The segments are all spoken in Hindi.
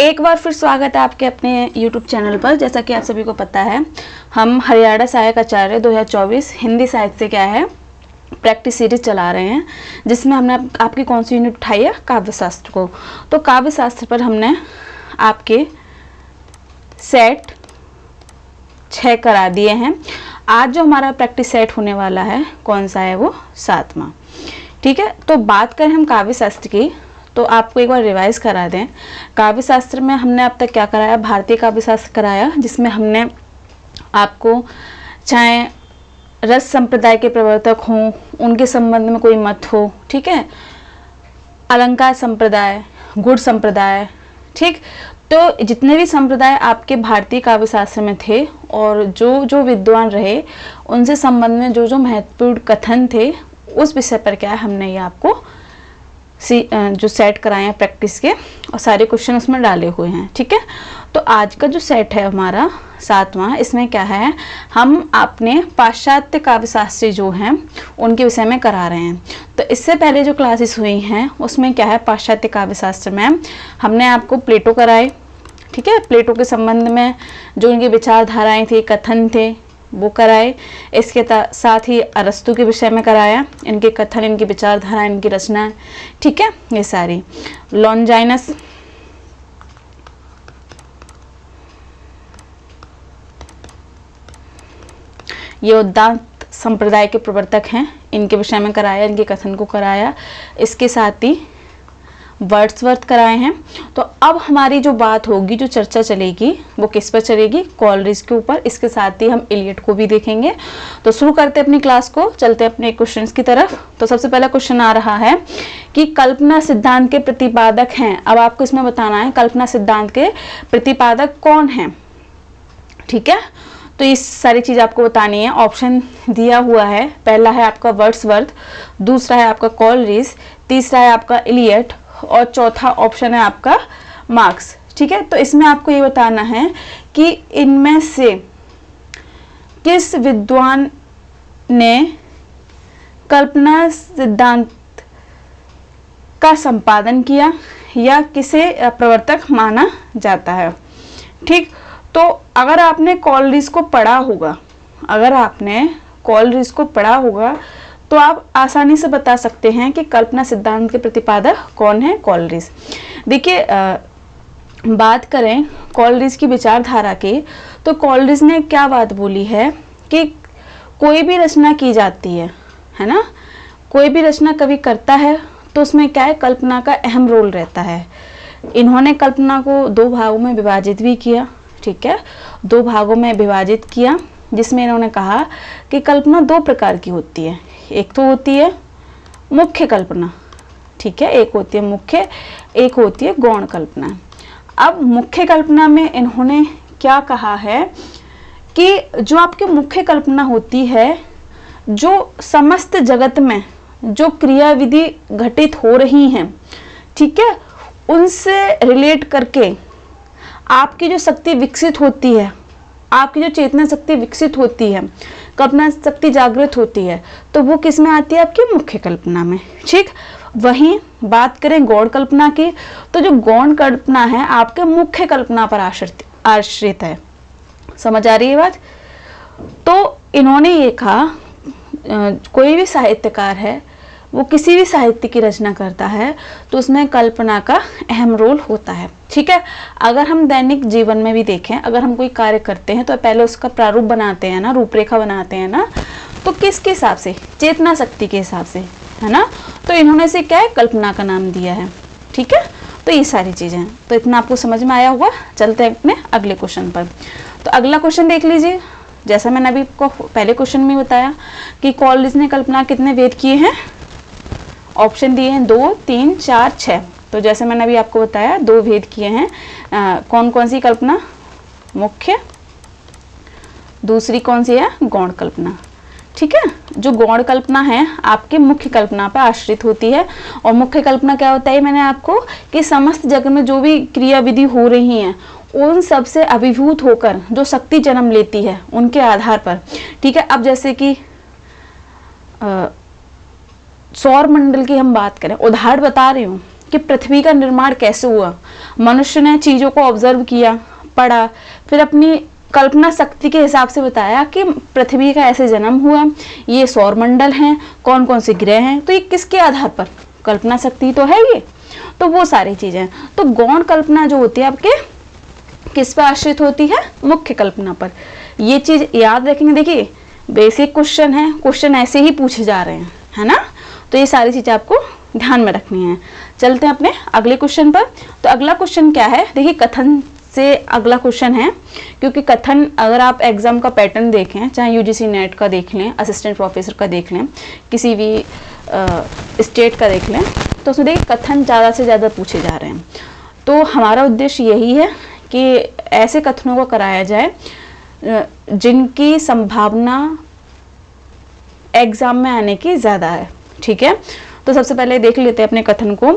एक बार फिर स्वागत है आपके अपने YouTube चैनल पर। जैसा कि आप सभी को पता है, हम हरियाणा सहायक आचार्य 2024 हिंदी साहित्य से क्या है प्रैक्टिस सीरीज चला रहे हैं, जिसमें हमने आपकी कौन सी यूनिट उठाई है, काव्यशास्त्र को। तो काव्यशास्त्र पर हमने आपके सेट 6 करा दिए हैं। आज जो हमारा प्रैक्टिस सेट होने वाला है कौन सा है, वो 7वां। ठीक है, तो बात करें हम काव्यशास्त्र की, तो आपको एक बार रिवाइज करा दें। काव्यशास्त्र में हमने अब तक क्या कराया, भारतीय काव्यशास्त्र कराया, जिसमें हमने आपको चाहे रस संप्रदाय के प्रवर्तक हों, उनके संबंध में कोई मत हो, ठीक है, अलंकार संप्रदाय, गुण संप्रदाय, ठीक, तो जितने भी संप्रदाय आपके भारतीय काव्यशास्त्र में थे और जो जो विद्वान रहे, उनसे संबंध में जो जो महत्वपूर्ण कथन थे, उस विषय पर क्या है हमने ये आपको जो सेट कराए हैं प्रैक्टिस के, और सारे क्वेश्चन उसमें डाले हुए हैं। ठीक है, तो आज का जो सेट है हमारा 7वां, इसमें क्या है, हम अपने पाश्चात्य काव्यशास्त्री जो हैं उनके विषय में करा रहे हैं। तो इससे पहले जो क्लासेस हुई हैं उसमें क्या है, पाश्चात्य काव्यशास्त्र में हमने आपको प्लेटो कराए। ठीक है, प्लेटो के संबंध में जो इनकी विचारधाराएं थी, कथन थे, वो कराए। इसके साथ ही अरस्तु के विषय में कराया, इनके कथन, इनकी विचारधारा, इनकी रचना, ठीक है, ये सारी। लॉन्जाइनस, ये उदात्त संप्रदाय के प्रवर्तक हैं, इनके विषय में कराया, इनके कथन को कराया। इसके साथ ही वर्ड्सवर्थ कराए हैं। तो अब हमारी जो बात होगी, जो चर्चा चलेगी, वो किस पर चलेगी, कॉलरिज के ऊपर। इसके साथ ही हम इलियट को भी देखेंगे। तो शुरू करते हैं अपनी क्लास को, चलते हैं अपने क्वेश्चंस की तरफ। तो सबसे पहला क्वेश्चन आ रहा है कि कल्पना सिद्धांत के प्रतिपादक हैं। अब आपको इसमें बताना है कल्पना सिद्धांत के प्रतिपादक कौन हैं। ठीक है, तो इस सारी चीज आपको बतानी है। ऑप्शन दिया हुआ है, पहला है आपका वर्ड्सवर्थ, दूसरा है आपका कॉलरिज, तीसरा है आपका इलियट, और चौथा ऑप्शन है आपका मार्क्स। ठीक है, तो इसमें आपको ये बताना है कि इनमें से किस विद्वान ने कल्पना सिद्धांत का संपादन किया या किसे प्रवर्तक माना जाता है। ठीक, तो अगर आपने कॉलरिज को पढ़ा होगा, तो आप आसानी से बता सकते हैं कि कल्पना सिद्धांत के प्रतिपादक कौन है, कॉलरिज। देखिए, बात करें कॉलरिज की विचारधारा की, तो कॉलरिज ने क्या बात बोली है कि कोई भी रचना की जाती है ना, कोई भी रचना कवि करता है तो उसमें क्या है, कल्पना का अहम रोल रहता है। इन्होंने कल्पना को 2 भागों में विभाजित भी किया। ठीक है, 2 भागों में विभाजित किया, जिसमें इन्होंने कहा कि कल्पना 2 प्रकार की होती है। एक तो होती है मुख्य कल्पना, ठीक है, एक होती है मुख्य, एक होती है गौण कल्पना। अब मुख्य कल्पना में इन्होंने क्या कहा है कि जो आपकी मुख्य कल्पना होती है, जो समस्त जगत में जो क्रियाविधि घटित हो रही हैं, ठीक है, उनसे रिलेट करके आपकी जो शक्ति विकसित होती है, आपकी जो चेतना शक्ति विकसित होती है, कल्पना शक्ति जागृत होती है, तो वो किस में आती है, आपकी मुख्य कल्पना में। ठीक, वहीं बात करें गौण कल्पना की, तो जो गौण कल्पना है आपके मुख्य कल्पना पर आश्रित है। समझ आ रही है बात। तो इन्होंने ये कहा, कोई भी साहित्यकार है, वो किसी भी साहित्य की रचना करता है तो उसमें कल्पना का अहम रोल होता है। ठीक है, अगर हम दैनिक जीवन में भी देखें, अगर हम कोई कार्य करते हैं तो पहले उसका प्रारूप बनाते हैं ना, रूपरेखा बनाते हैं ना, तो किसके हिसाब से, चेतना शक्ति के हिसाब से, है ना। तो इन्होंने से क्या है, कल्पना का नाम दिया है। ठीक है, तो ये सारी चीजें, तो इतना आपको समझ में आया होगा। चलते हैं अपने अगले क्वेश्चन पर। तो अगला क्वेश्चन देख लीजिए। जैसा मैंने अभी आपको पहले क्वेश्चन में बताया कि कॉलरिज ने कल्पना कितने भेद किए हैं, ऑप्शन दिए हैं 2, 3, 4, 6। तो जैसे मैंने अभी आपको बताया 2 भेद किए हैं। कौन कौन सी कल्पना, मुख्य, दूसरी कौन सी है, गौण कल्पना। ठीक है, जो गौण कल्पना है आपके मुख्य कल्पना पर आश्रित होती है। और मुख्य कल्पना क्या होता है, मैंने आपको कि समस्त जगत में जो भी क्रियाविधि हो रही हैं, उन सब से अभिभूत होकर जो शक्ति जन्म लेती है, उनके आधार पर। ठीक है, अब जैसे कि सौर मंडल की हम बात करें, उदाहरण बता रही हूँ कि पृथ्वी का निर्माण कैसे हुआ। मनुष्य ने चीजों को ऑब्जर्व किया, पढ़ा, फिर अपनी कल्पना शक्ति के हिसाब से बताया कि पृथ्वी का ऐसे जन्म हुआ, ये सौरमंडल हैं, कौन कौन से ग्रह हैं। तो ये किसके आधार पर? कल्पना शक्ति तो है ये, तो वो सारी चीजें। तो गौण कल्पना जो होती है आपके किस पर आश्रित होती है? मुख्य कल्पना पर। ये चीज याद रखेंगे। देखिए बेसिक क्वेश्चन है, क्वेश्चन ऐसे ही पूछे जा रहे हैं, है ना। तो ये सारी चीजें आपको ध्यान में रखनी है। चलते हैं अपने अगले क्वेश्चन पर। तो अगला क्वेश्चन क्या है? देखिए कथन से अगला क्वेश्चन है, क्योंकि कथन अगर आप एग्जाम का पैटर्न देखें, चाहे यूजीसी नेट का देख लें, असिस्टेंट प्रोफेसर का देख लें, किसी भी स्टेट का देख लें, तो उसमें देखिए कथन ज़्यादा से ज़्यादा पूछे जा रहे हैं। तो हमारा उद्देश्य यही है कि ऐसे कथनों को कराया जाए जिनकी संभावना एग्जाम में आने की ज़्यादा है। ठीक है, तो सबसे पहले देख लेते हैं अपने कथन को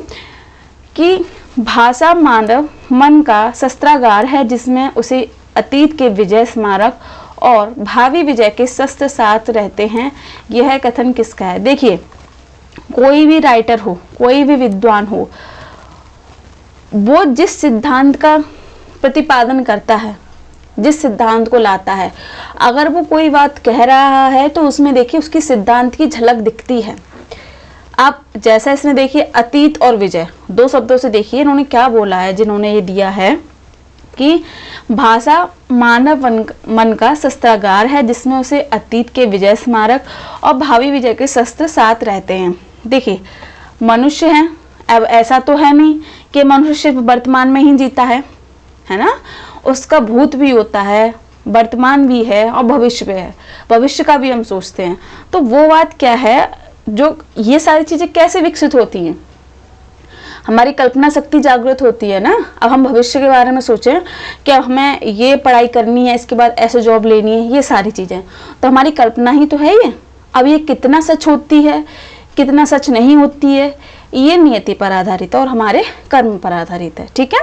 कि भाषा मानव मन का शस्त्रागार है जिसमें उसे अतीत के विजय स्मारक और भावी विजय के शस्त्र साथ रहते हैं। यह कथन किसका है? देखिए कोई भी राइटर हो, कोई भी विद्वान हो, वो जिस सिद्धांत का प्रतिपादन करता है, जिस सिद्धांत को लाता है, अगर वो कोई बात कह रहा है तो उसमें देखिए उसकी सिद्धांत की झलक दिखती है। आप जैसा इसमें देखिए अतीत और विजय, दो शब्दों से देखिए इन्होंने क्या बोला है। जिन्होंने ये दिया है कि भाषा मानव मन का शस्त्रागार है जिसमें उसे अतीत के विजय स्मारक और भावी विजय के शस्त्र साथ रहते हैं। देखिए मनुष्य है, अब ऐसा तो है नहीं कि मनुष्य सिर्फ वर्तमान में ही जीता है ना, उसका भूत भी होता है, वर्तमान भी है और भविष्य भी है, भविष्य का भी हम सोचते हैं। तो वो बात क्या है, जो ये सारी चीजें कैसे विकसित होती हैं? हमारी कल्पना शक्ति जागृत होती है ना। अब हम भविष्य के बारे में सोचें कि हमें ये पढ़ाई करनी है, इसके बाद ऐसे जॉब लेनी है, ये सारी चीजें तो हमारी कल्पना ही तो है ये। अब ये कितना सच होती है, कितना सच नहीं होती है, ये नियति पर आधारित है और हमारे कर्म पर आधारित है। ठीक है,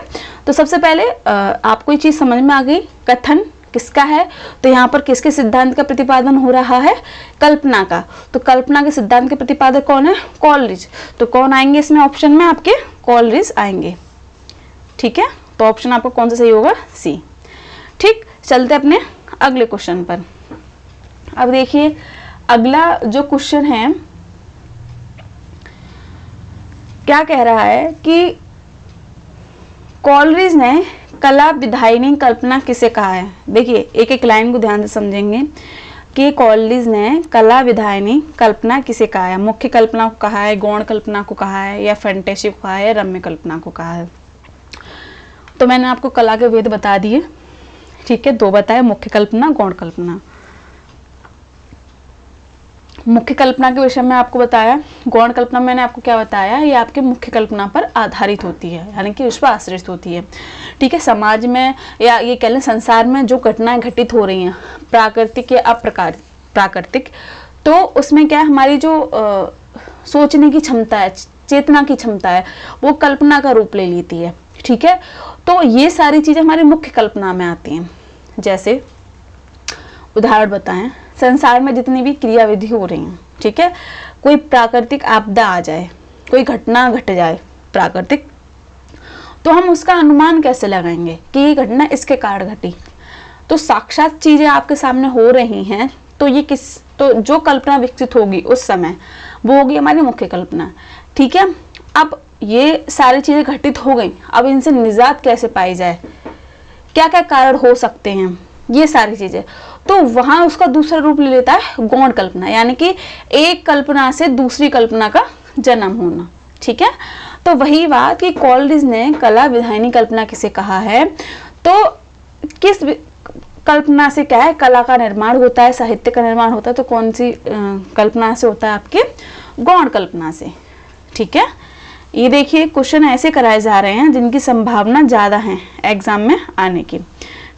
तो सबसे पहले आपको ये चीज समझ में आ गई, कथन किसका है। तो यहाँ पर किसके सिद्धांत का प्रतिपादन हो रहा है? कल्पना का। तो कल्पना के सिद्धांत के प्रतिपादक कौन है? कॉलरिज। तो कौन आएंगे इसमें ऑप्शन में? आपके कॉलरिज आएंगे। ठीक है, तो ऑप्शन आपका कौन सा सही होगा? सी। ठीक, चलते अपने अगले क्वेश्चन पर। अब देखिए अगला जो क्वेश्चन है क्या कह रहा है कि कॉलरिज ने कला विधायिनी कल्पना किसे कहा है। देखिए एक एक लाइन को ध्यान से समझेंगे कि कॉलरिज ने कला विधायिनी कल्पना किसे कहा है। मुख्य कल्पना को कहा है, गौण कल्पना को कहा है, या फैंटेसी को कहा है, या रम्य कल्पना को कहा है। तो मैंने आपको कला के भेद बता दिए। ठीक है, दो बताए, मुख्य कल्पना, गौण कल्पना। मुख्य कल्पना के विषय में आपको बताया, गौण कल्पना मैंने आपको क्या बताया, ये आपके मुख्य कल्पना पर आधारित होती है, यानी कि उस पर आश्रित होती है। ठीक है, समाज में या ये कह लें संसार में जो घटनाएं घटित हो रही हैं, प्राकृतिक या प्राकृतिक, तो उसमें क्या है, हमारी जो सोचने की क्षमता है, चेतना की क्षमता है, वो कल्पना का रूप ले लेती है। ठीक है, तो ये सारी चीजें हमारी मुख्य कल्पना में आती हैं। जैसे उदाहरण बताएं, संसार में जितनी भी क्रियाविधि हो रही हैं, ठीक है, कोई प्राकृतिक आपदा आ जाए, कोई घटना घट जाए प्राकृतिक, तो हम उसका अनुमान कैसे लगाएंगे कि ये घटना इसके कारण घटी। तो साक्षात चीजें आपके सामने हो रही हैं, तो ये तो जो कल्पना विकसित होगी उस समय वो होगी हमारी मुख्य कल्पना। ठीक है, अब ये सारी चीजें घटित हो गई, अब इनसे निजात कैसे पाई जाए, क्या क्या कारण हो सकते हैं, ये सारी चीजें, तो वहां उसका दूसरा रूप ले लेता है गौण कल्पना, यानी कि एक कल्पना से दूसरी कल्पना का जन्म होना। ठीक है, तो वही बात कि कॉलरिज ने कला विधायिनी कल्पना किसे कहा है, तो किस कल्पना से क्या है, कला का निर्माण होता है, साहित्य का निर्माण होता है, तो कौन सी कल्पना से होता है, आपके गौण कल्पना से। ठीक है, ये देखिए क्वेश्चन ऐसे कराए जा रहे हैं जिनकी संभावना ज्यादा है एग्जाम में आने की।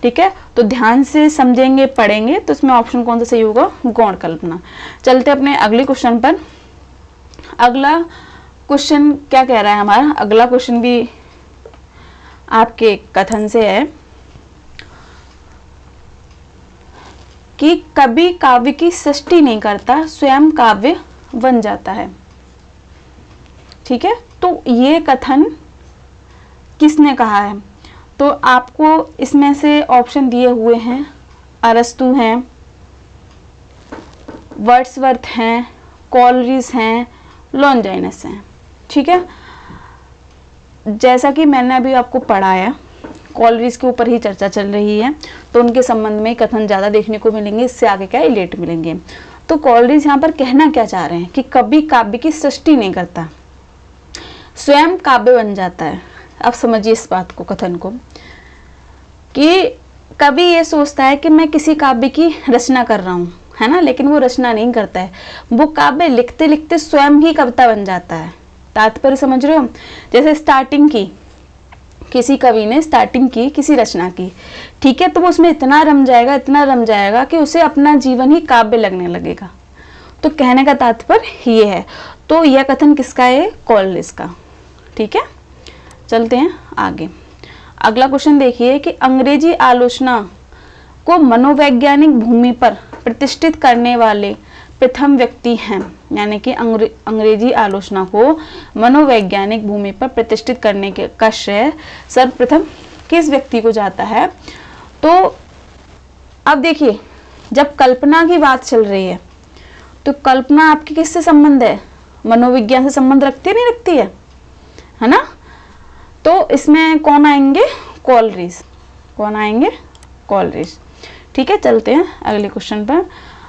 ठीक है, तो ध्यान से समझेंगे, पढ़ेंगे, तो इसमें ऑप्शन कौन सा सही होगा, गौण कल्पना। चलते अपने अगले क्वेश्चन पर। अगला क्वेश्चन क्या कह रहा है हमारा, अगला क्वेश्चन भी आपके कथन से है कि कभी काव्य की सृष्टि नहीं करता, स्वयं काव्य बन जाता है। ठीक है, तो ये कथन किसने कहा है? तो आपको इसमें से ऑप्शन दिए हुए हैं, अरस्तु हैं, वर्ड्सवर्थ हैं, कॉलरिज हैं, लॉन्जाइनस हैं। ठीक है, जैसा कि मैंने अभी आपको पढ़ाया, कॉलरिज के ऊपर ही चर्चा चल रही है, तो उनके संबंध में कथन ज़्यादा देखने को मिलेंगे, इससे आगे क्या लेट मिलेंगे। तो कॉलरिज यहाँ पर कहना क्या चाह रहे हैं कि कभी काव्य की सृष्टि नहीं करता, स्वयं काव्य बन जाता है। अब समझिए इस बात को, कथन को, कि कभी ये सोचता है कि मैं किसी काव्य की रचना कर रहा हूँ, है ना, लेकिन वो रचना नहीं करता है, वो काव्य लिखते लिखते स्वयं ही कविता बन जाता है। तात्पर्य समझ रहे हो? जैसे स्टार्टिंग की, किसी कवि ने स्टार्टिंग की किसी रचना की, ठीक है, तो वो उसमें इतना रम जाएगा कि उसे अपना जीवन ही काव्य लगने लगेगा। तो कहने का तात्पर्य ये है। तो यह कथन किसका है? कॉलरिज का। ठीक है, चलते हैं आगे। अगला क्वेश्चन देखिए कि अंग्रेजी आलोचना को मनोवैज्ञानिक भूमि पर प्रतिष्ठित करने वाले प्रथम व्यक्ति हैं। यानी कि अंग्रेजी आलोचना को मनोवैज्ञानिक भूमि पर प्रतिष्ठित करने का श्रेय सर्वप्रथम किस व्यक्ति को जाता है? तो अब देखिए, जब कल्पना की बात चल रही है तो कल्पना आपकी किससे संबंध है? मनोविज्ञान से संबंध रखती है, नहीं रखती है ना? तो इसमें कौन आएंगे? कॉलरिज। कौन आएंगे? कॉलरिज। ठीक है, चलते हैं अगले क्वेश्चन पर।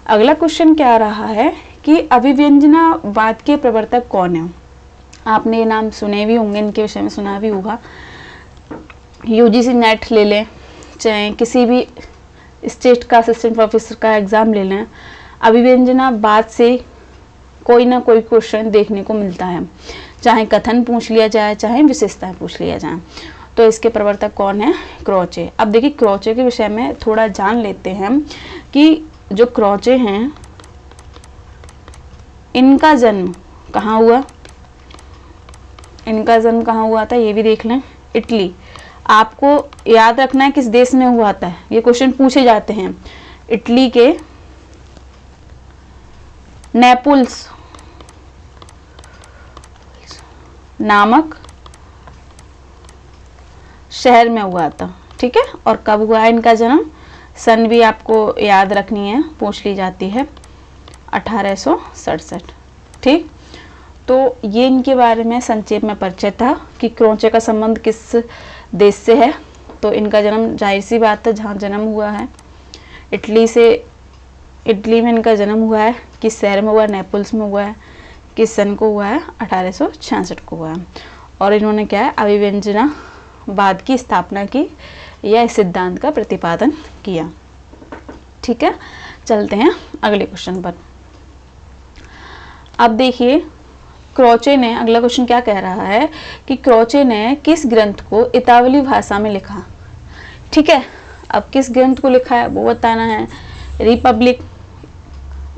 अगला क्वेश्चन क्या रहा है कि अभिव्यंजनावाद के प्रवर्तक कौन है? आपने ये नाम सुने भी होंगे, इनके विषय में सुना भी होगा। यूजीसी नेट ले लें, चाहे किसी भी स्टेट का असिस्टेंट प्रोफेसर का एग्ज़ाम ले लें, अभिव्यंजनावाद से कोई ना कोई क्वेश्चन देखने को मिलता है, चाहे कथन पूछ लिया जाए, चाहे विशेषताएं पूछ लिया जाए। तो इसके प्रवर्तक कौन है? क्रोचे। अब देखिए, क्रोचे के विषय में थोड़ा जान लेते हैं कि जो क्रोचे हैं, इनका जन्म कहाँ हुआ? इनका जन्म कहाँ हुआ था ये भी देख लें। इटली। आपको याद रखना है किस देश में हुआ था, ये क्वेश्चन पूछे जाते हैं। इटली के नेपल्स नामक शहर में हुआ था। ठीक है, और कब हुआ है इनका जन्म? सन भी आपको याद रखनी है, पूछ ली जाती है, 1867। ठीक, तो ये इनके बारे में संक्षेप में परिचय था कि क्रोचे का संबंध किस देश से है। तो इनका जन्म, जाहिर सी बात है, जहाँ जन्म हुआ है इटली से, इटली में इनका जन्म हुआ है, किस शहर में हुआ है? नेपल्स में हुआ है। किस सन को हुआ है? 1866 को हुआ है। और इन्होंने क्या है? अभिव्यंजनावाद की स्थापना की, या इस सिद्धांत का प्रतिपादन किया। ठीक है, चलते हैं अगले क्वेश्चन पर। अब देखिए, क्रोचे ने, अगला क्वेश्चन क्या कह रहा है कि क्रोचे ने किस ग्रंथ को इतावली भाषा में लिखा? ठीक है, अब किस ग्रंथ को लिखा है वो बताना है। रिपब्लिक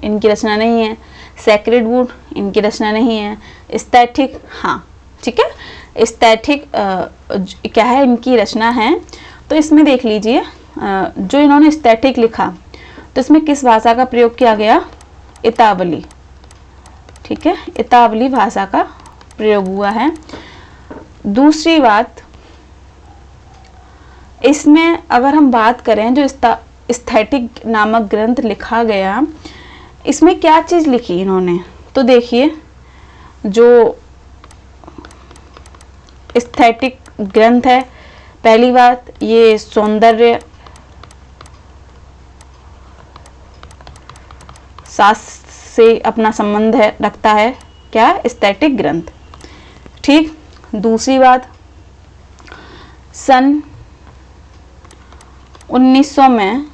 इनकी रचना नहीं है, सेक्रेड वुड इनकी रचना नहीं है, एस्थेटिक, हाँ ठीक है, एस्थेटिक क्या है? इनकी रचना है। तो इसमें देख लीजिए, जो इन्होंने एस्थेटिक लिखा, तो इसमें किस भाषा का प्रयोग किया गया? इतावली। ठीक है, इतावली भाषा का प्रयोग हुआ है। दूसरी बात, इसमें अगर हम बात करें, जो एस्थेटिक नामक ग्रंथ लिखा गया, इसमें क्या चीज़ लिखी इन्होंने? तो देखिए, जो एस्थेटिक ग्रंथ है, पहली बात ये सौंदर्य शास्त्र से अपना संबंध है, रखता है, क्या? एस्थेटिक ग्रंथ। ठीक, दूसरी बात, सन 1900 में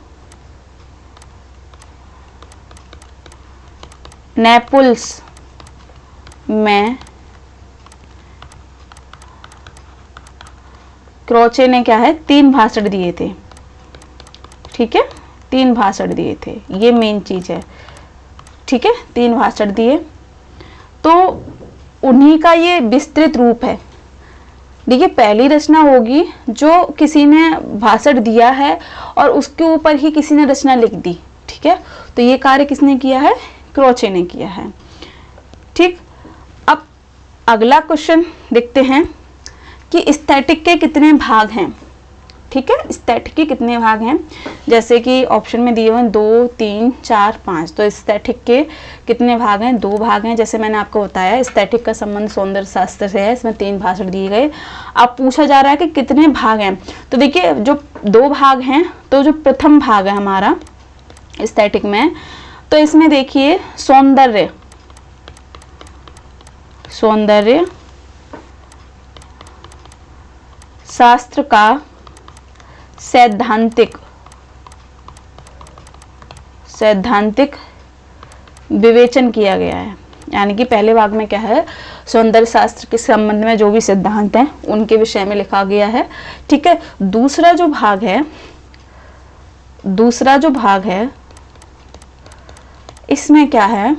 नेपल्स में क्रोचे ने क्या है? 3 भाषण दिए थे। ठीक है, 3 भाषण दिए थे, ये मेन चीज है। ठीक है, 3 भाषण दिए, तो उन्हीं का ये विस्तृत रूप है। देखिए, पहली रचना होगी जो किसी ने भाषण दिया है और उसके ऊपर ही किसी ने रचना लिख दी। ठीक है, तो ये कार्य किसने किया है? क्रोचे ने किया है। ठीक, अब अगला क्वेश्चन देखते हैं कि स्थैटिक के कितने भाग हैं। ठीक है, स्थैटिक के कितने भाग हैं, जैसे कि ऑप्शन में दिए हुए हैं 2, 3, 4, 5। तो स्थैटिक के कितने भाग हैं, 2 भाग हैं। जैसे मैंने आपको बताया स्थैटिक का संबंध सौंदर्य शास्त्र से है, इसमें 3 भाषण दिए गए। अब पूछा जा रहा है कि कितने भाग हैं। तो देखिए जो 2 भाग हैं, तो जो प्रथम भाग है हमारा स्थैटिक में, तो इसमें देखिए सौंदर्य शास्त्र का सैद्धांतिक विवेचन किया गया है। यानी कि पहले भाग में क्या है, सौंदर्य शास्त्र के संबंध में जो भी सिद्धांत हैं उनके विषय में लिखा गया है। ठीक है, दूसरा जो भाग है इसमें क्या है,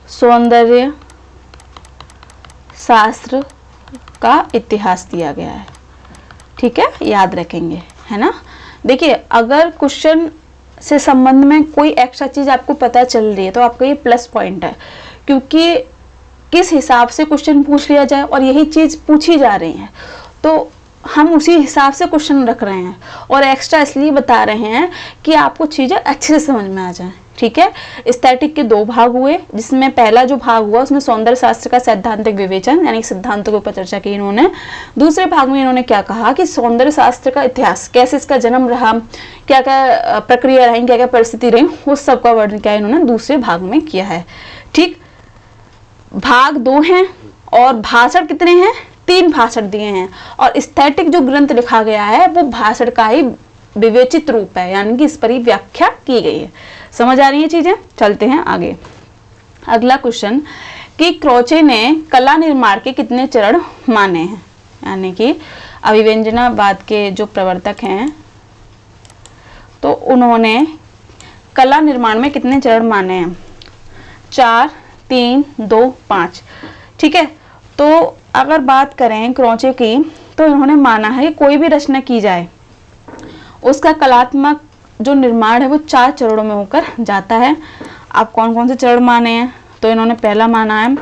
सौंदर्य शास्त्र का इतिहास दिया गया है। ठीक है, याद रखेंगे, है ना। देखिए अगर क्वेश्चन से संबंध में कोई एक्स्ट्रा चीज आपको पता चल रही है तो आपका ये प्लस पॉइंट है, क्योंकि किस हिसाब से क्वेश्चन पूछ लिया जाए और यही चीज पूछी जा रही है तो हम उसी हिसाब से क्वेश्चन रख रहे हैं और एक्स्ट्रा इसलिए बता रहे हैं कि आपको चीजें अच्छे से समझ में आ जाए। ठीक है, स्थैटिक के 2 भाग हुए, जिसमें पहला जो भाग हुआ उसमें सौंदर्य शास्त्र का सैद्धांतिक विवेचन यानी सिद्धांतों के ऊपर चर्चा की इन्होंने। दूसरे भाग में इन्होंने क्या कहा कि सौंदर्य शास्त्र का इतिहास, कैसे इसका जन्म रहा, क्या क्या प्रक्रिया रही, क्या क्या परिस्थिति रही, उस सब का वर्णन क्या इन्होंने दूसरे भाग में किया है। ठीक, भाग 2 हैं और भाषण कितने हैं, 3 भाषण दिए हैं। और स्थैटिक जो ग्रंथ लिखा गया है वो भाषण का ही विवेचित रूप है, यानी कि इस पर ही व्याख्या की गई है। समझ आ रही है चीजें। चलते हैं आगे। अगला क्वेश्चन कि क्रोचे ने कला निर्माण के कितने चरण माने हैं, यानी कि अभिव्यंजनावाद के जो प्रवर्तक हैं तो उन्होंने कला निर्माण में कितने चरण माने हैं, 4, 3, 2, 5। ठीक है, तो अगर बात करें क्रोचे की तो इन्होंने माना है कि कोई भी रचना की जाए उसका कलात्मक जो निर्माण है वो 4 चरणों में होकर जाता है। आप कौन कौन से चरण माने हैं, तो इन्होंने पहला माना है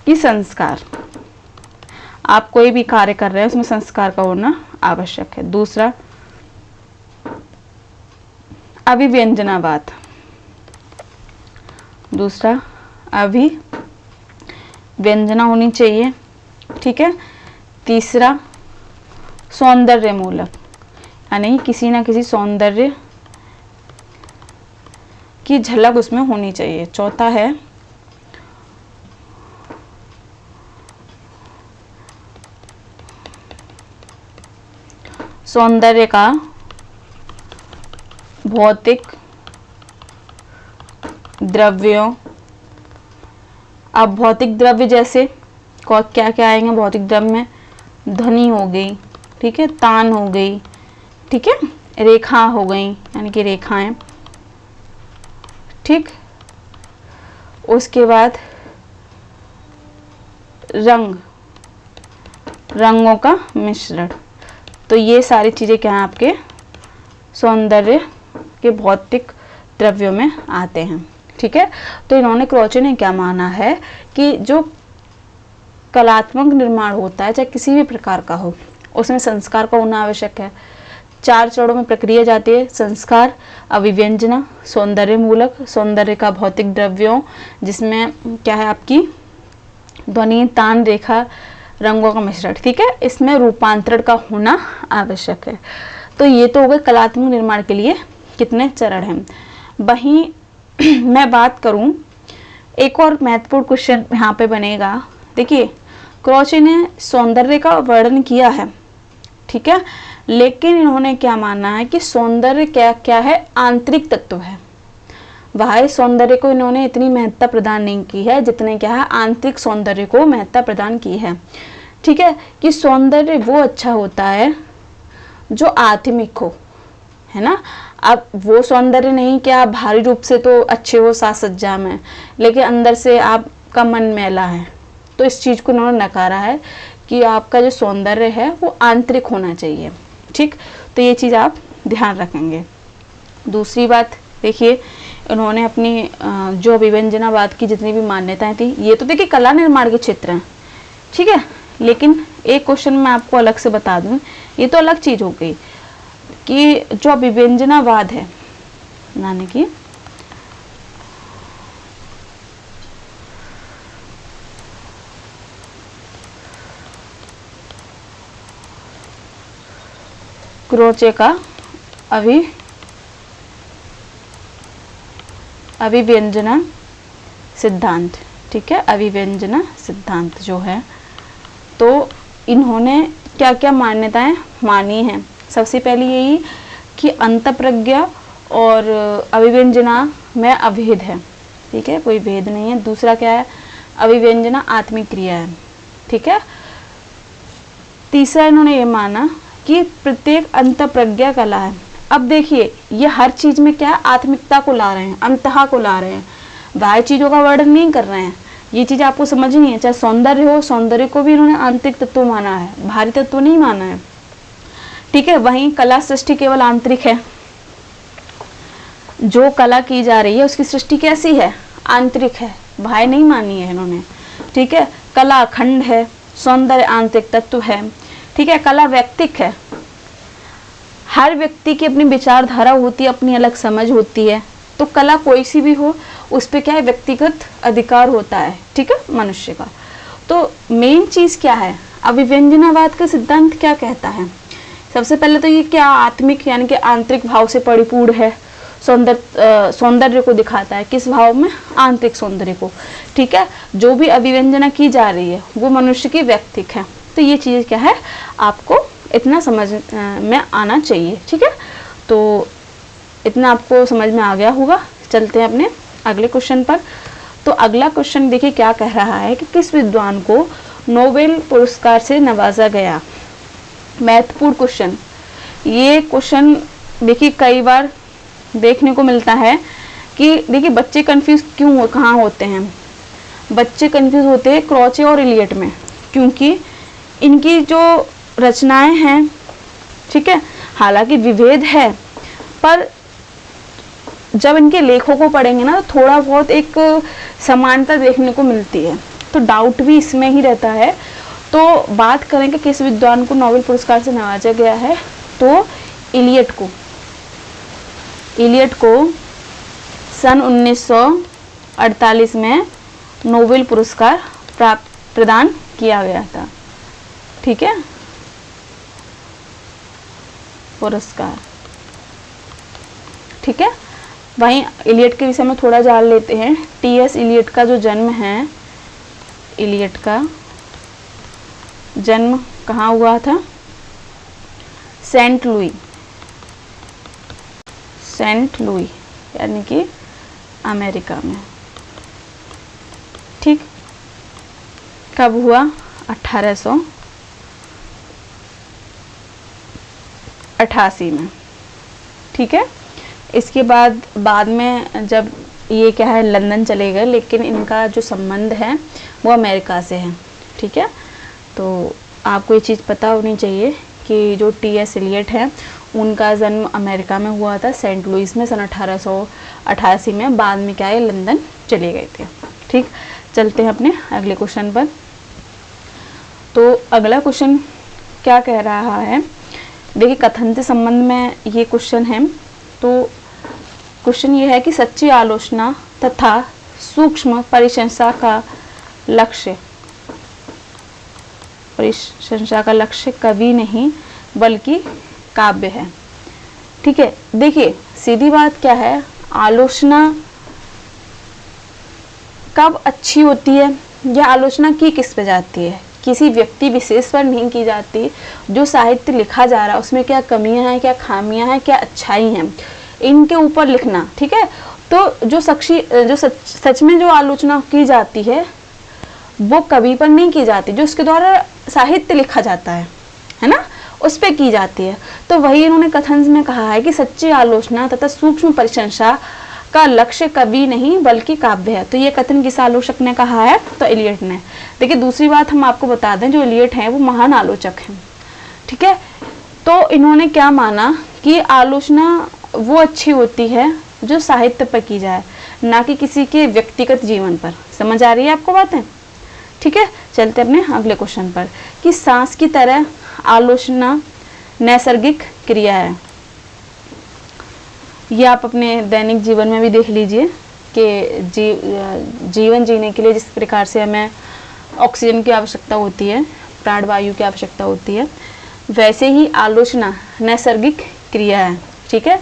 कि संस्कार, आप कोई भी कार्य कर रहे हैं उसमें संस्कार का होना आवश्यक है। दूसरा अभिव्यंजनावाद, दूसरा अभिव्यंजना होनी चाहिए। ठीक है, तीसरा सौंदर्य मूलक, यानी किसी ना किसी सौंदर्य की झलक उसमें होनी चाहिए। चौथा है सौंदर्य का भौतिक द्रव्यों। अब भौतिक द्रव्य जैसे क्या क्या आएंगे भौतिक द्रव्य में, ध्वनि हो गई, ठीक है, तान हो गई, ठीक है, रेखा हो गई यानी कि रेखाएं। ठीक, उसके बाद रंगों का मिश्रण। तो ये सारी चीजें क्या हैं आपके सौंदर्य के भौतिक द्रव्यों में आते हैं। ठीक है, तो इन्होंने क्रोचे ने क्या माना है कि जो कलात्मक निर्माण होता है चाहे किसी भी प्रकार का हो उसमें संस्कार का होना आवश्यक है। 4 चरणों में प्रक्रिया जाती है, संस्कार, अभिव्यंजना, सौंदर्य मूलक, सौंदर्य का भौतिक द्रव्यों जिसमें क्या है आपकी ध्वनि, तान, रेखा, रंगों का मिश्रण। ठीक है, इसमें रूपांतरण का होना आवश्यक है। तो ये तो हो गए कलात्मक निर्माण के लिए कितने चरण हैं। वहीं मैं बात करूं एक और महत्वपूर्ण क्वेश्चन यहाँ पे बनेगा। देखिए क्रोचे ने सौंदर्य का वर्णन किया है, ठीक है, लेकिन इन्होंने क्या माना है कि सौंदर्य क्या क्या है, आंतरिक तत्व है। बाह्य सौंदर्य को इन्होंने इतनी महत्ता प्रदान नहीं की है जितने क्या है आंतरिक सौंदर्य को महत्ता प्रदान की है। ठीक है, कि सौंदर्य वो अच्छा होता है जो आत्मिक हो, है ना। अब वो सौंदर्य नहीं कि आप बाहरी रूप से तो अच्छे हो साज सज्जा में, लेकिन अंदर से आपका मन मैला है, तो इस चीज को इन्होंने नकारा है कि आपका जो सौंदर्य है वो आंतरिक होना चाहिए। ठीक, तो ये चीज आप ध्यान रखेंगे। दूसरी बात देखिए, इन्होंने अपनी जो अभिव्यंजनावाद की जितनी भी मान्यताएं थी, ये तो देखिए कला निर्माण के क्षेत्र हैं, ठीक है। लेकिन एक क्वेश्चन मैं आपको अलग से बता दूं, ये तो अलग चीज हो गई कि जो अभिव्यंजनावाद है, यानी कि क्रोचे का अभिव्यंजना सिद्धांत, ठीक है, अभिव्यंजना सिद्धांत जो है, तो इन्होंने क्या क्या मान्यताएं मानी हैं। सबसे पहले यही कि अंतःप्रज्ञा और अभिव्यंजना में अभेद है, ठीक है, कोई भेद नहीं है। दूसरा क्या है, अभिव्यंजना आत्मिक क्रिया है, ठीक है। तीसरा इन्होंने ये माना कि प्रत्येक अंतःप्रज्ञा कला है। अब देखिए ये हर चीज में क्या है, आत्मिकता को ला रहे हैं, अंतः को ला रहे हैं, बाह्य चीजों का वर्णन नहीं कर रहे हैं। ये चीज आपको समझनी है। चाहे सौंदर्य हो, सौंदर्य को भी इन्होंने आंतरिक तत्व माना है, बाहरी तत्व नहीं माना है, ठीक है। वहीं कला सृष्टि केवल आंतरिक है, जो कला की जा रही है उसकी सृष्टि कैसी है, आंतरिक है, बाह्य नहीं मानी है इन्होंने, ठीक है। कला अखंड है, सौंदर्य आंतरिक तत्व है, ठीक है। कला व्यक्तिक है, हर व्यक्ति की अपनी विचारधारा होती है, अपनी अलग समझ होती है, तो कला कोई सी भी हो उस पे क्या है, व्यक्तिगत अधिकार होता है, ठीक है, मनुष्य का। तो मेन चीज क्या है, अभिव्यंजनावाद का सिद्धांत क्या कहता है। सबसे पहले तो ये क्या आत्मिक यानी कि आंतरिक भाव से परिपूर्ण है, सौंदर्य को दिखाता है, किस भाव में, आंतरिक सौंदर्य को, ठीक है। जो भी अभिव्यंजना की जा रही है वो मनुष्य की व्यक्तिक है। तो ये चीज क्या है, आपको इतना समझ में आना चाहिए, ठीक है। तो इतना आपको समझ में आ गया होगा। चलते हैं अपने अगले क्वेश्चन पर। तो अगला क्वेश्चन देखिए क्या कह रहा है कि किस विद्वान को नोबेल पुरस्कार से नवाजा गया। महत्वपूर्ण क्वेश्चन, ये क्वेश्चन देखिए कई बार देखने को मिलता है कि देखिए बच्चे कंफ्यूज क्यों कहाँ होते हैं, बच्चे कंफ्यूज होते हैं क्रोचे और इलियट में, क्योंकि इनकी जो रचनाएं हैं, ठीक है, हालांकि विभेद है, पर जब इनके लेखों को पढ़ेंगे ना तो थोड़ा बहुत एक समानता देखने को मिलती है, तो डाउट भी इसमें ही रहता है। तो बात करें कि किस विद्वान को नोबेल पुरस्कार से नवाजा गया है, तो इलियट को सन 1948 में नोबेल पुरस्कार प्रदान किया गया था, ठीक है, पुरस्कार, ठीक है। वहीं इलियट के विषय में थोड़ा जान लेते हैं। टी.एस. इलियट का जो जन्म है, इलियट का जन्म कहाँ हुआ था, सेंट लुई यानी कि अमेरिका में, ठीक। कब हुआ, 1888 में, ठीक है। इसके बाद में जब ये क्या है लंदन चले गए, लेकिन इनका जो संबंध है वो अमेरिका से है, ठीक है। तो आपको ये चीज़ पता होनी चाहिए कि जो टी.एस. इलियट है उनका जन्म अमेरिका में हुआ था, सेंट लुइस में, सन 1888 में। बाद में क्या है लंदन चले गए थे, ठीक। चलते हैं अपने अगले क्वेश्चन पर। तो अगला क्वेश्चन क्या कह रहा है, देखिए कथन से संबंध में ये क्वेश्चन है। तो क्वेश्चन ये है कि सच्ची आलोचना तथा सूक्ष्म परिशंसा का लक्ष्य कवि नहीं बल्कि काव्य है, ठीक है। देखिए सीधी बात क्या है, आलोचना कब अच्छी होती है, यह आलोचना की किस पे जाती है, किसी व्यक्ति विशेष पर नहीं की जाती। जो साहित्य लिखा जा रहा है उसमें क्या कमियां हैं, क्या खामियां हैं, क्या अच्छाई हैं, इनके ऊपर लिखना, ठीक है। तो जो सच में जो आलोचना की जाती है वो कवि पर नहीं की जाती, जो उसके द्वारा साहित्य लिखा जाता है ना, उस पे की जाती है। तो वही इन्होंने कथन में कहा है कि सच्ची आलोचना तथा सूक्ष्म प्रशंसा का लक्ष्य कवि नहीं बल्कि काव्य है। तो ये कथन किस आलोचक ने कहा है, तो इलियट ने। देखिए दूसरी बात हम आपको बता दें, जो इलियट हैं वो महान आलोचक हैं, ठीक है। तो इन्होंने क्या माना कि आलोचना वो अच्छी होती है जो साहित्य पर की जाए, ना कि किसी के व्यक्तिगत जीवन पर। समझ आ रही है आपको बातें? ठीक है, चलते अपने अगले क्वेश्चन पर कि सांस की तरह आलोचना नैसर्गिक क्रिया है। ये आप अपने दैनिक जीवन में भी देख लीजिए कि जीवन जीने के लिए जिस प्रकार से हमें ऑक्सीजन की आवश्यकता होती है, प्राणवायु की आवश्यकता होती है, वैसे ही आलोचना नैसर्गिक क्रिया है। ठीक है,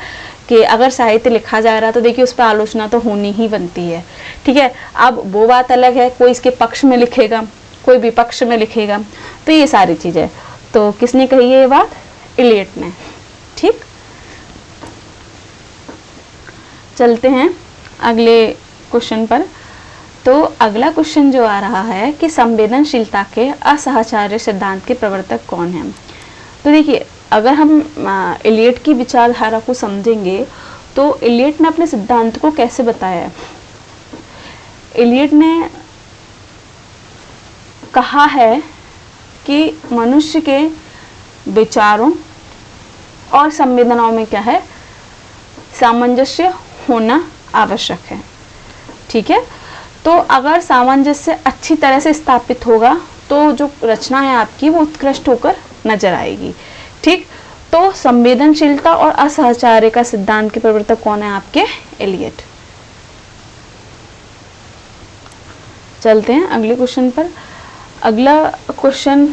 कि अगर साहित्य लिखा जा रहा है तो देखिए उस पर आलोचना तो होनी ही बनती है। ठीक है, अब वो बात अलग है, कोई इसके पक्ष में लिखेगा, कोई विपक्ष में लिखेगा, तो ये सारी चीज़ें। तो किसने कही है ये बात? इलियट ने। ठीक, चलते हैं अगले क्वेश्चन पर। तो अगला क्वेश्चन जो आ रहा है कि संवेदनशीलता के असहचार्य सिद्धांत के प्रवर्तक कौन हैं? तो देखिए, अगर हम इलियट की विचारधारा को समझेंगे तो इलियट ने अपने सिद्धांत को कैसे बताया है? इलियट ने कहा है कि मनुष्य के विचारों और संवेदनाओं में क्या है? सामंजस्य होना आवश्यक है। ठीक है, तो अगर सामंजस्य अच्छी तरह से स्थापित होगा तो जो रचना है आपकी वो उत्कृष्ट होकर नजर आएगी। ठीक, तो संवेदनशीलता और असहचार्य का सिद्धांत के प्रवर्तक कौन है आपके? इलियट। चलते हैं अगले क्वेश्चन पर। अगला क्वेश्चन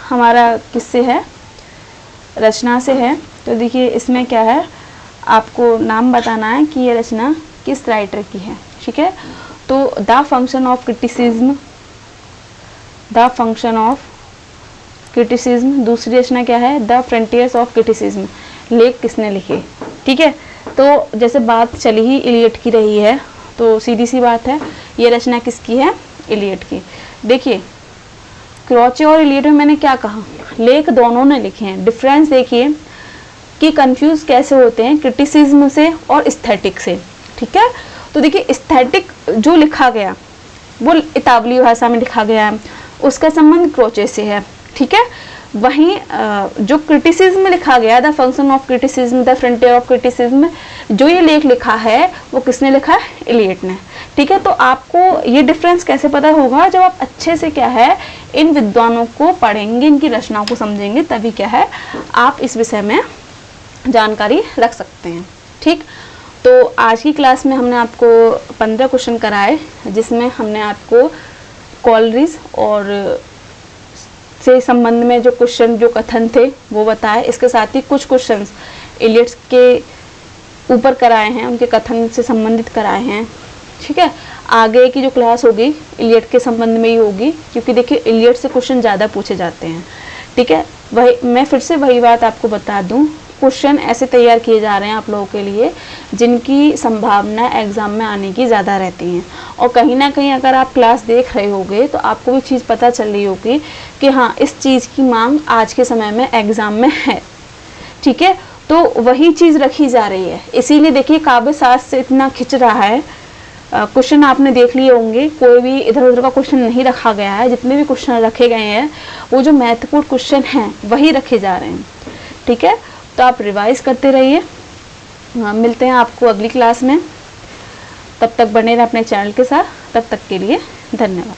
हमारा किससे है? रचना से है। तो देखिए इसमें क्या है, आपको नाम बताना है कि ये रचना किस राइटर की है। ठीक है, तो the function of criticism, the function of criticism. दूसरी रचना क्या है? The frontiers of criticism. लेख किसने लिखे? ठीक है, तो जैसे बात चली ही इलियट की रही है तो सीधी सी बात है, ये रचना किसकी है? इलियट की। देखिए क्रोचे और इलियट में मैंने क्या कहा, लेख दोनों ने लिखे हैं। डिफरेंस देखिए कि कंफ्यूज कैसे होते हैं क्रिटिसिज्म से और एस्थेटिक से। ठीक है, तो देखिए एस्थेटिक जो लिखा गया वो इतावली भाषा में लिखा गया है, उसका संबंध क्रोचे से है। ठीक है, वहीं जो क्रिटिसिज्म लिखा गया, the function of criticism, the frontier of criticism, जो ये लेख लिखा है वो किसने लिखा है? इलियट ने। ठीक है, तो आपको ये डिफरेंस कैसे पता होगा? जब आप अच्छे से क्या है इन विद्वानों को पढ़ेंगे, इनकी रचनाओं को समझेंगे, तभी क्या है आप इस विषय में जानकारी रख सकते हैं। ठीक, तो आज की क्लास में हमने आपको 15 क्वेश्चन कराए, जिसमें हमने आपको कॉलरिज और से संबंध में जो क्वेश्चन, जो कथन थे वो बताए। इसके साथ ही कुछ क्वेश्चंस इलियट्स के ऊपर कराए हैं, उनके कथन से संबंधित कराए हैं। ठीक है, आगे की जो क्लास होगी इलियट के संबंध में ही होगी, क्योंकि देखिए इलियट से क्वेश्चन ज़्यादा पूछे जाते हैं। ठीक है, वही मैं फिर से वही बात आपको बता दूं, क्वेश्चन ऐसे तैयार किए जा रहे हैं आप लोगों के लिए जिनकी संभावना एग्जाम में आने की ज़्यादा रहती हैं। और कहीं ना कहीं अगर आप क्लास देख रहे होगे तो आपको भी चीज़ पता चल रही होगी कि हाँ इस चीज़ की मांग आज के समय में एग्जाम में है। ठीक है, तो वही चीज़ रखी जा रही है। इसीलिए देखिए काव्य शास्त्र से इतना खिंच रहा है। क्वेश्चन आपने देख लिए होंगे, कोई भी इधर उधर का क्वेश्चन नहीं रखा गया है। जितने भी क्वेश्चन रखे गए हैं वो जो महत्वपूर्ण क्वेश्चन हैं वही रखे जा रहे हैं। ठीक है, तो आप रिवाइज करते रहिए। मिलते हैं आपको अगली क्लास में, तब तक बने रहे अपने चैनल के साथ। तब तक के लिए धन्यवाद।